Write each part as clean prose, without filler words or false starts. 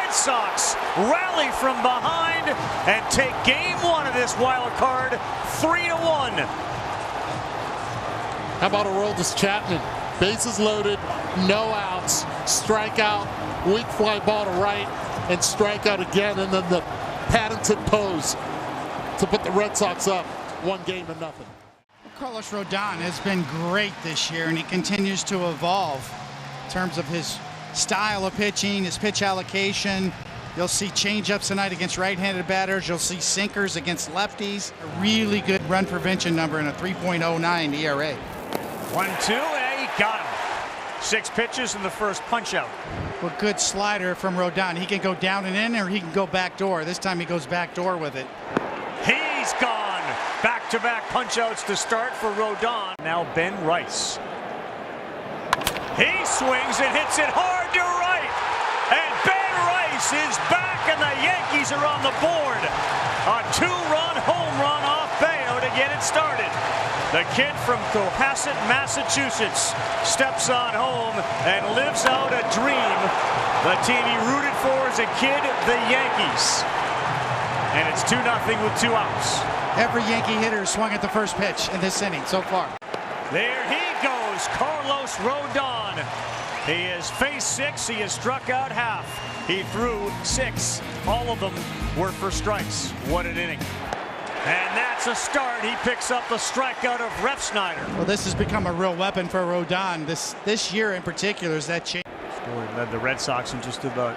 Red Sox rally from behind and take game one of this wild card 3-1. How about Aroldis Chapman? Bases loaded, no outs, strikeout, weak fly ball to right, and strikeout again, and then the patented pose to put the Red Sox up 1-0. Carlos Rodon has been great this year, and he continues to evolve in terms of his style of pitching, his pitch allocation. You'll see changeups tonight against right-handed batters. You'll see sinkers against lefties. A really good run prevention number and a 3.09 ERA. 1-2, and he got him. 6 pitches in the first punch-out. Well, good slider from Rodon. He can go down and in, or he can go back door. This time he goes back door with it. He's gone. Back-to-back punch-outs to start for Rodon. Now Ben Rice. He swings and hits it hard to right. And Ben Rice is back, and the Yankees are on the board. A 2-run home run off Bayo to get it started. The kid from Cohasset, Massachusetts, steps on home and lives out a dream. The team he rooted for as a kid, the Yankees. And it's 2-0 with 2 outs. Every Yankee hitter swung at the first pitch in this inning so far. There he goes, Carlos Rodon. He has faced 6, he has struck out half. He threw 6, all of them were for strikes. What an inning. And that's a start. He picks up the strikeout of Refsnyder. Well, this has become a real weapon for Rodon. This year in particular is that change. Story led the Red Sox in just about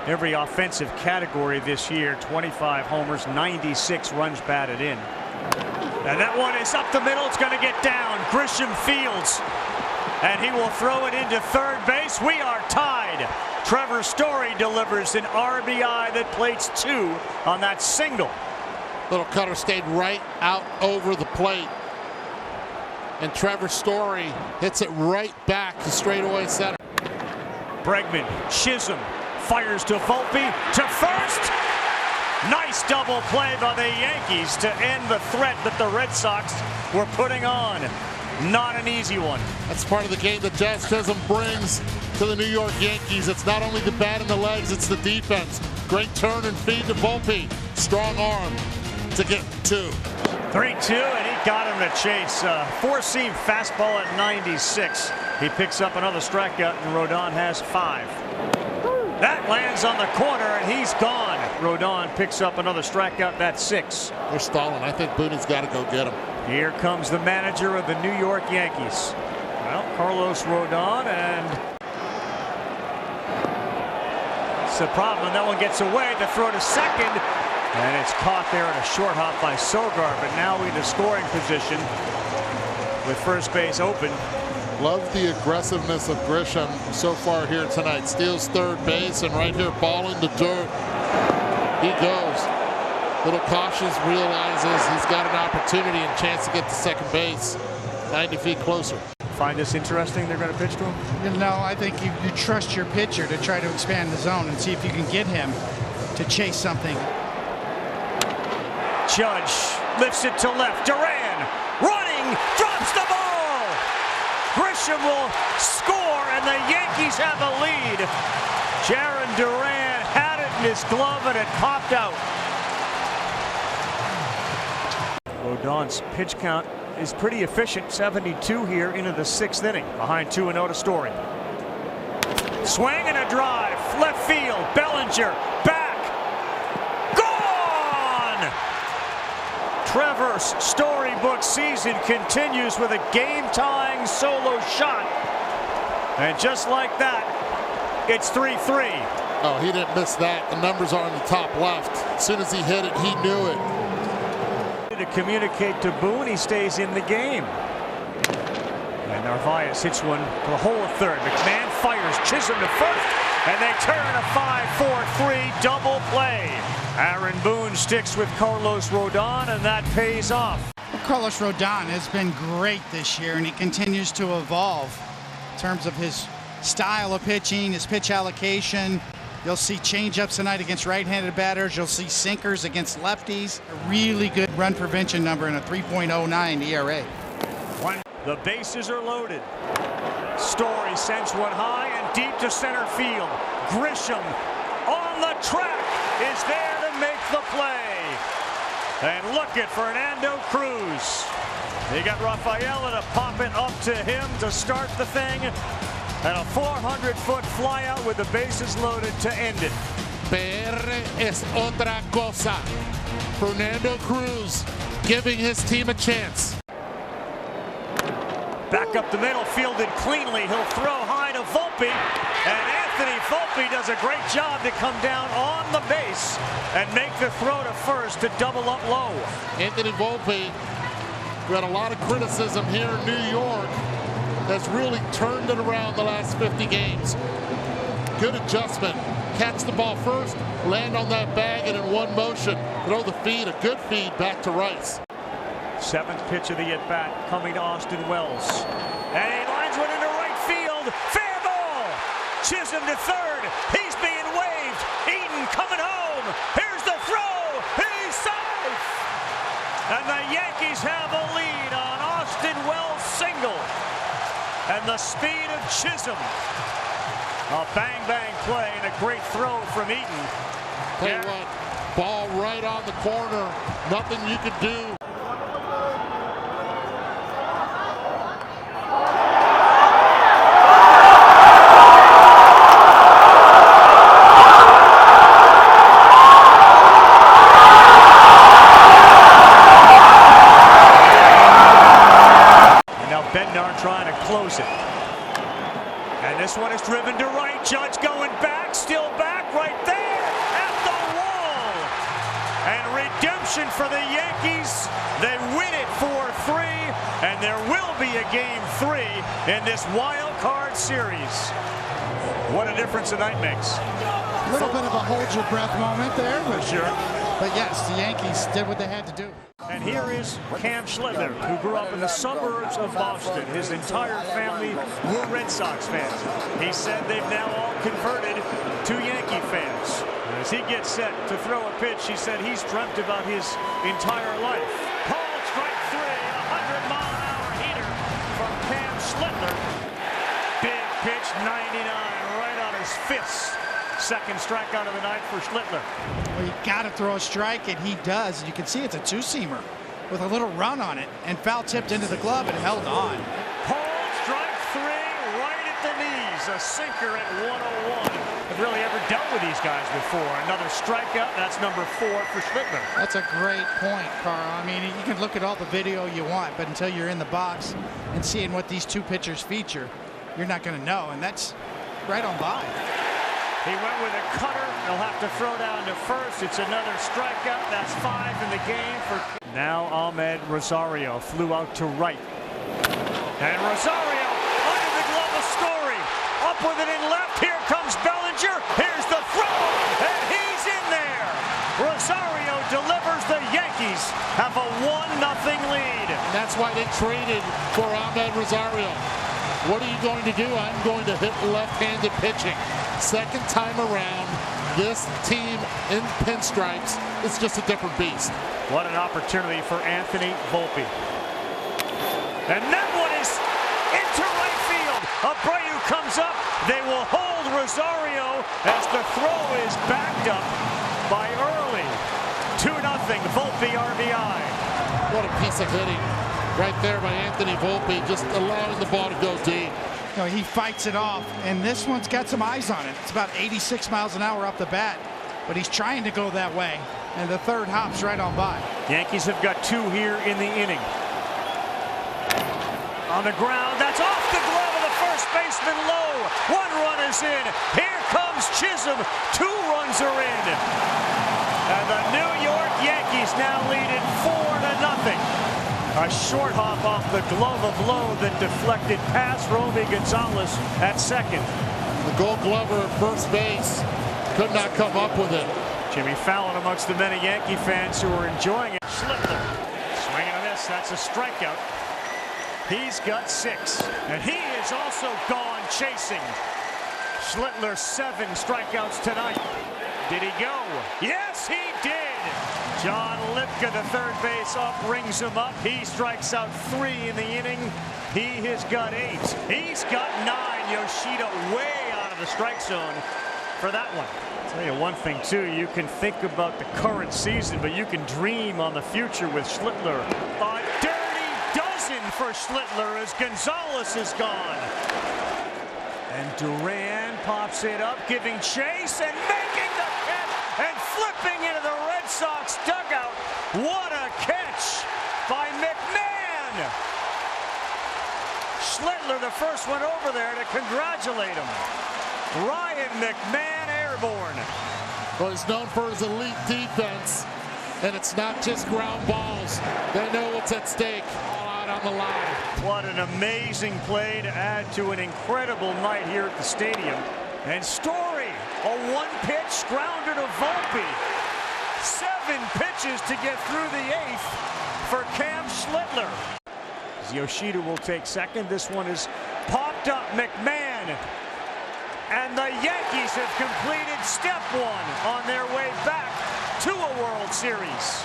every offensive category this year. 25 homers, 96 runs batted in. And that one is up the middle. It's going to get down. Grisham fields. And he will throw it into third base. We are tied. Trevor Story delivers an RBI that plates 2 on that single. Little cutter stayed right out over the plate. And Trevor Story hits it right back to straightaway center. Bregman, Chisholm, fires to Volpe, to first. Nice double play by the Yankees to end the threat that the Red Sox were putting on. Not an easy one. That's part of the game that Jazz Chisholm brings to the New York Yankees. It's not only the bat and the legs, it's the defense. Great turn and feed to Volpe. Strong arm to get 2. 3-2, and he got him to chase. 4-seam fastball at 96. He picks up another strikeout, and Rodon has 5. That lands on the corner, and he's gone. Rodon picks up another strikeout. That's 6. They're stalling. I think Boone's got to go get him. Here comes the manager of the New York Yankees. Well, Carlos Rodon, and it's the problem. That one gets away. The throw to second, and it's caught there in a short hop by Sogard. But now in the scoring position with first base open. Love the aggressiveness of Grisham so far here tonight. Steals third base, and right here, ball in the dirt. He goes. Little cautious, realizes he's got an opportunity and chance to get to second base. 90 feet closer. Find this interesting? They're going to pitch to him? No, I think you trust your pitcher to try to expand the zone and see if you can get him to chase something. Judge lifts it to left. Duran running, drops the ball. Grisham will score, and the Yankees have a lead. Jarren Duran had it in his glove, and it popped out. Rodon's pitch count is pretty efficient, 72 here into the 6th inning, behind 2-0 to Story. Swing and a drive, left field, Bellinger, back, gone! Trevor's storybook season continues with a game-tying solo shot. And just like that, it's 3-3. Oh, he didn't miss that. The numbers are on the top left. As soon as he hit it, he knew it. To communicate to Boone, he stays in the game. And Narvaez hits one to the hole of third. McMahon fires Chisholm to first, and they turn a 5-4-3 double play. Aaron Boone sticks with Carlos Rodon, and that pays off. Carlos Rodon has been great this year, and he continues to evolve in terms of his style of pitching, his pitch allocation. You'll see changeups tonight against right-handed batters. You'll see sinkers against lefties. A really good run prevention number and a 3.09 ERA. The bases are loaded. Story sends one high and deep to center field. Grisham on on the track is there to make the play. And look at Fernando Cruz. They got Rafaela to pop it up to him to start the thing. And a 400-foot flyout with the bases loaded to end it. PR es otra cosa. Fernando Cruz giving his team a chance. Back up the middle, fielded cleanly. He'll throw high to Volpe. And Anthony Volpe does a great job to come down on the base and make the throw to first to double up low. Anthony Volpe, who had a lot of criticism here in New York, has really turned it around the last 50 games. Good adjustment. Catch the ball first, land on that bag, and in one motion, throw the feed, a good feed back to Rice. Seventh pitch of the at-bat coming to Austin Wells. And he lines one into right field. Fair ball! Chisholm to third. He's being waved. Eaton coming home. Here's the throw. He's safe! And the Yankees have a lead on Austin Wells' single. And the speed of Chisholm. A bang-bang play and a great throw from Eaton. Tell you what, ball right on the corner. Nothing you could do. And now Bednar trying to close it. And this one is driven to right. Judge going back, still back, right there at the wall. And redemption for the Yankees. They win it 4-3, and there will be a game 3 in this wild card series. What a difference a night makes. A little bit of a hold your breath moment there, but Sure. But yes, the Yankees did what they had to do. And here is Cam Schlittler, who grew up in the suburbs of Boston. His entire family were Red Sox fans. He said they've now all converted to Yankee fans. And as he gets set to throw a pitch, he said he's dreamt about his entire life. Called strike 3, a 100-mile-an-hour heater from Cam Schlittler. Big pitch, 99, right on his fist. Second strikeout of the night for Schlittler. Well, you got to throw a strike, and he does. And you can see it's a two-seamer with a little run on it, and foul tipped into the glove and held on. Called strike 3, right at the knees. A sinker at 101. I've really ever dealt with these guys before. Another strikeout. That's number 4 for Schlittler. That's a great point, Carl. I mean, you can look at all the video you want, but until you're in the box and seeing what these two pitchers feature, you're not going to know. And that's right on by. He went with a cutter. He'll have to throw down to first. It's another strikeout. That's 5 in the game for. Now Ahmed Rosario flew out to right. And Rosario under the glove of Story. Up with it in left. Here comes Bellinger. Here's the throw. And he's in there. Rosario delivers. The Yankees have a 1-0 lead. And that's why they traded for Ahmed Rosario. What are you going to do? I'm going to hit left-handed pitching. Second time around, this team in pinstripes is just a different beast. What an opportunity for Anthony Volpe. And that one is into right field. Abreu comes up. They will hold Rosario as the throw is backed up by Early. 2-0 Volpe RBI. What a piece of hitting right there by Anthony Volpe, just allowing the ball to go deep. You know, he fights it off, and this one's got some eyes on it. It's about 86 miles an hour off the bat, but he's trying to go that way, and the third hops right on by. Yankees have got 2 here in the inning. On the ground, that's off the glove of the first baseman Lowe. 1 run is in. Here comes Chisholm. 2 runs are in. And the New York Yankees now lead it 4-0. A short hop off the glove of Lowe that deflected past Romy Gonzalez at second. The Gold Glover at first base could not come up with it. Jimmy Fallon amongst the many Yankee fans who are enjoying it. Schlittler swinging on this. That's a strikeout. He's got 6. And he is also gone chasing. Schlittler 7 strikeouts tonight. Did he go? Yes, he did. John Lipka, the third base up, rings him up. He strikes out 3 in the inning. He has got 8. He's got 9. Yoshida way out of the strike zone for that one. I'll tell you one thing, too. You can think about the current season, but you can dream on the future with Schlittler. A dirty dozen for Schlittler as Gonzalez is gone. And Duran pops it up, giving chase and making the catch and flipping into the Red Sox dugout. What a catch by McMahon! Schlittler, the first one over there to congratulate him. Ryan McMahon airborne. Well, he's known for his elite defense, and it's not just ground balls. They know what's at stake. All out on the line. What an amazing play to add to an incredible night here at the stadium. And Story, a one-pitch grounder to Volpe. 7 pitches to get through the 8th for Cam Schlittler. As Yoshida will take second. This one is popped up. McMahon. And the Yankees have completed step 1 on their way back to a World Series.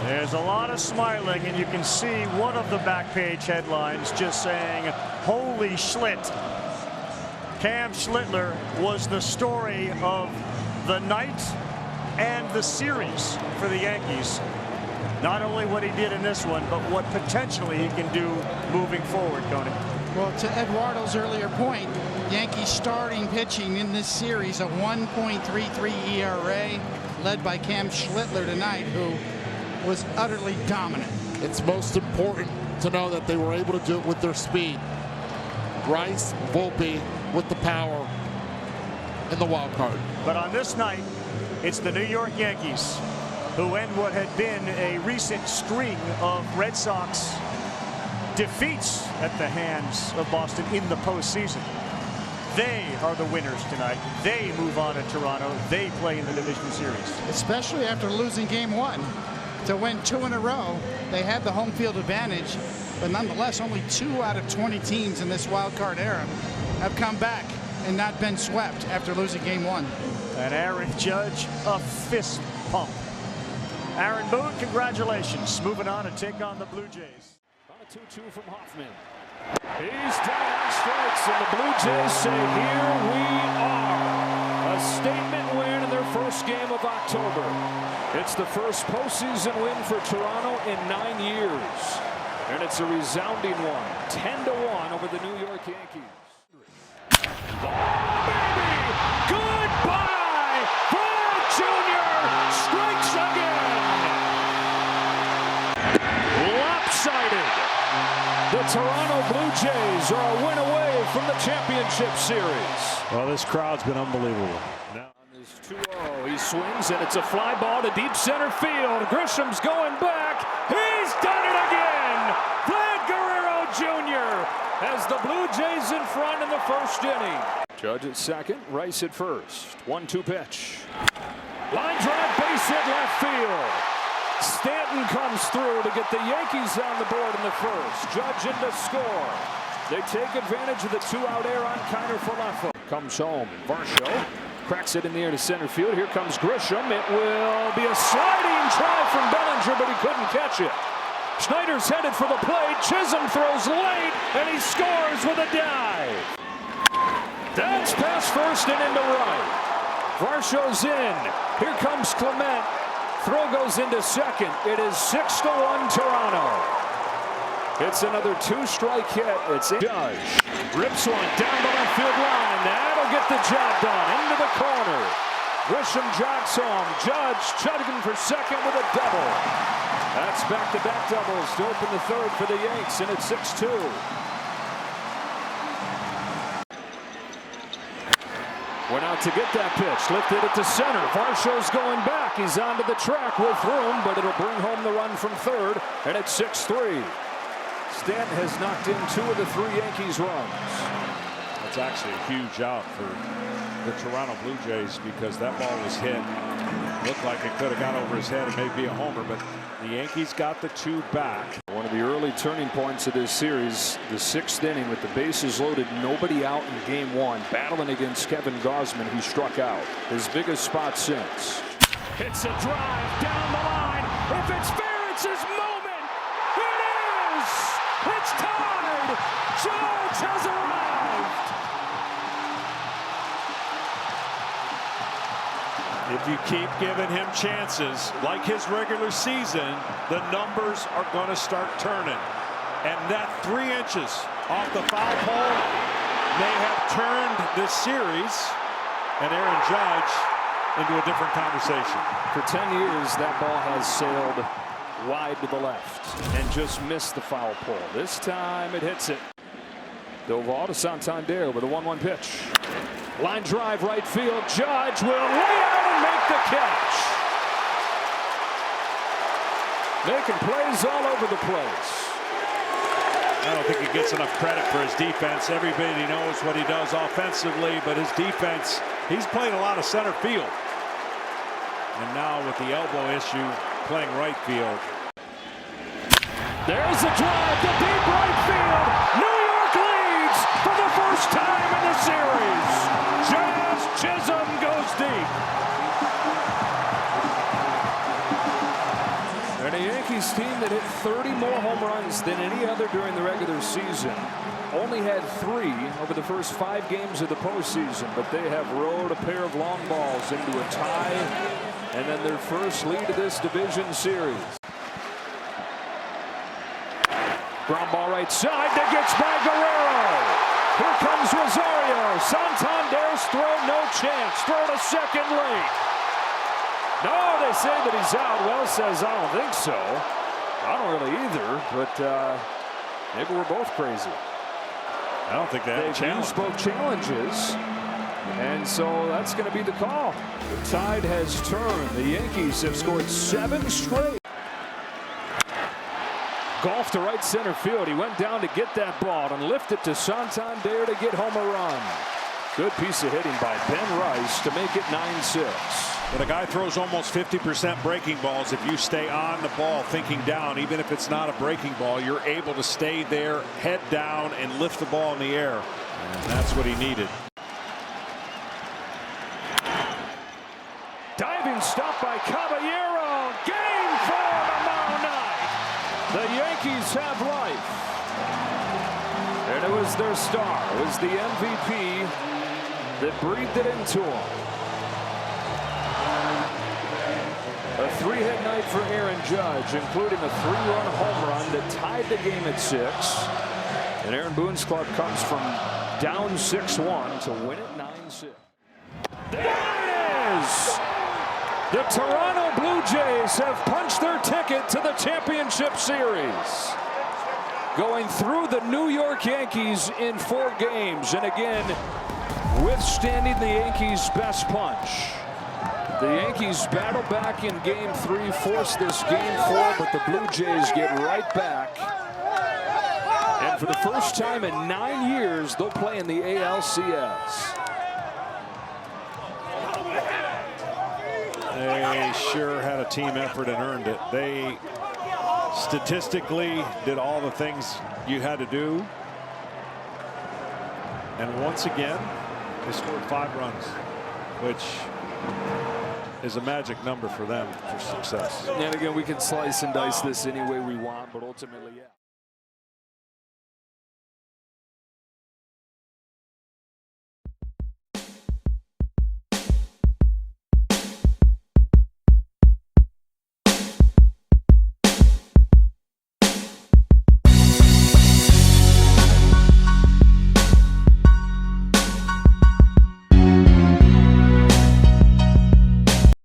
There's a lot of smiling, and you can see one of the back page headlines just saying, "Holy Schlitt." Cam Schlittler was the story of the night and the series for the Yankees. Not only what he did in this one, but what potentially he can do moving forward, Tony. Well, to Eduardo's earlier point, Yankees starting pitching in this series, a 1.33 ERA, led by Cam Schlittler tonight, who was utterly dominant. It's most important to know that they were able to do it with their speed. Rice, Volpe with the power in the wild card. But on this night, it's the New York Yankees who end what had been a recent string of Red Sox defeats at the hands of Boston in the postseason. They are the winners tonight. They move on to Toronto. They play in the division series. Especially after losing game 1. To win 2 in a row, they had the home field advantage, but nonetheless, only 2 out of 20 teams in this wild card era have come back and not been swept after losing game 1. And Aaron Judge, a fist pump. Aaron Boone, congratulations. Moving on to take on the Blue Jays. On a 2-2 from Hoffman. He's down on strikes, and the Blue Jays say, "Here we are." A statement win in their first game of October. It's the first postseason win for Toronto in 9 years. And it's a resounding one, 10-1 over the New York Yankees. Oh, baby! Goodbye! Ball Jr. strikes again! Lopsided! The Toronto Blue Jays are a win away from the championship series. Well, this crowd's been unbelievable. Now on this 2-0, he swings, and it's a fly ball to deep center field. Grisham's going back. He's done it again! Vlad Guerrero Jr. has the Blue Jays in front in the first inning. Judge at second, Rice at first. 1-2 pitch. Line drive, base hit left field. Stanton comes through to get the Yankees on the board in the first. Judge in to score. They take advantage of the 2-out error on Kiner for left. Comes home. Varsho cracks it in the air to center field. Here comes Grisham. It will be a sliding try from Bellinger, but he couldn't catch it. Schneider's headed for the plate. Chisholm throws late, and he scores with a dive. That's past first and into right. Varsho's in. Here comes Clement. Throw goes into second. It is 6-1 Toronto. It's another 2-strike hit. It's Judge. Rips one down the left field line. That'll get the job done. Into the corner. Grisham jogs home. Judge chugging for second with a double. That's back-to-back doubles to open the third for the Yanks, and it's 6-2. Went out to get that pitch, lifted it to center. Varsho's going back. He's onto the track with room, but it'll bring home the run from third, and it's 6-3. Stanton has knocked in 2 of the 3 Yankees runs. That's actually a huge out for the Toronto Blue Jays because that ball was hit. Looked like it could have got over his head and maybe a homer, but the Yankees got the 2 back. One of the early turning points of this series, the 6th inning with the bases loaded, nobody out in game 1, battling against Kevin Gausman, who struck out. His biggest spot since. It's a drive down the line. If it's fair, it's his moment. It is! It's tied! Judge has arrived. If you keep giving him chances like his regular season, the numbers are going to start turning. And that 3 inches off the foul pole may have turned this series and Aaron Judge into a different conversation. For 10 years, that ball has sailed wide to the left and just missed the foul pole. This time it hits it. Doval to Santander with a 1-1 pitch. Line drive right field. Judge will lay out and make the catch. Making plays all over the place. I don't think he gets enough credit for his defense. Everybody knows what he does offensively, but his defense, he's played a lot of center field. And now with the elbow issue, playing right field. There's a drive to deep right field. New York leads for the first time in the series. Jazz Chisholm goes deep. And a Yankees team that hit 30 more home runs than any other during the regular season. Only had 3 over the first 5 games of the postseason, but they have rode a pair of long balls into a tie and then their first lead of this division series. Ground ball right side that gets by Guerrero. Here comes Rosario. Santander's throw, no chance. Throw to second late. No, they say that he's out. Wells says, I don't think so. I don't really either, but maybe we're both crazy. I don't think they've used both challenges, and so that's going to be the call. The tide has turned. The Yankees have scored 7 straight. Golf to right center field. He went down to get that ball and lift it to Santander to get home a run. Good piece of hitting by Ben Rice to make it 9-6. When a guy throws almost 50% breaking balls, if you stay on the ball thinking down, even if it's not a breaking ball, you're able to stay there, head down, and lift the ball in the air. And that's what he needed. Diving stop by Caballero. Game 4 tomorrow night. The Yankees have life. And it was their star. It was the MVP that breathed it into him. A 3-hit night for Aaron Judge, including a 3-run home run that tied the game at 6. And Aaron Boone's club comes from down 6-1 to win it 9-6. There it is! The Toronto Blue Jays have punched their ticket to the championship series. Going through the New York Yankees in 4 games. And again, withstanding the Yankees' best punch. The Yankees battle back in Game 3, force this Game 4, but the Blue Jays get right back. And for the first time in 9 years, they'll play in the ALCS. They sure had a team effort and earned it. They statistically did all the things you had to do. And once again, they scored 5 runs, which is a magic number for them for success. And again, we can slice and dice this any way we want, but ultimately, yeah.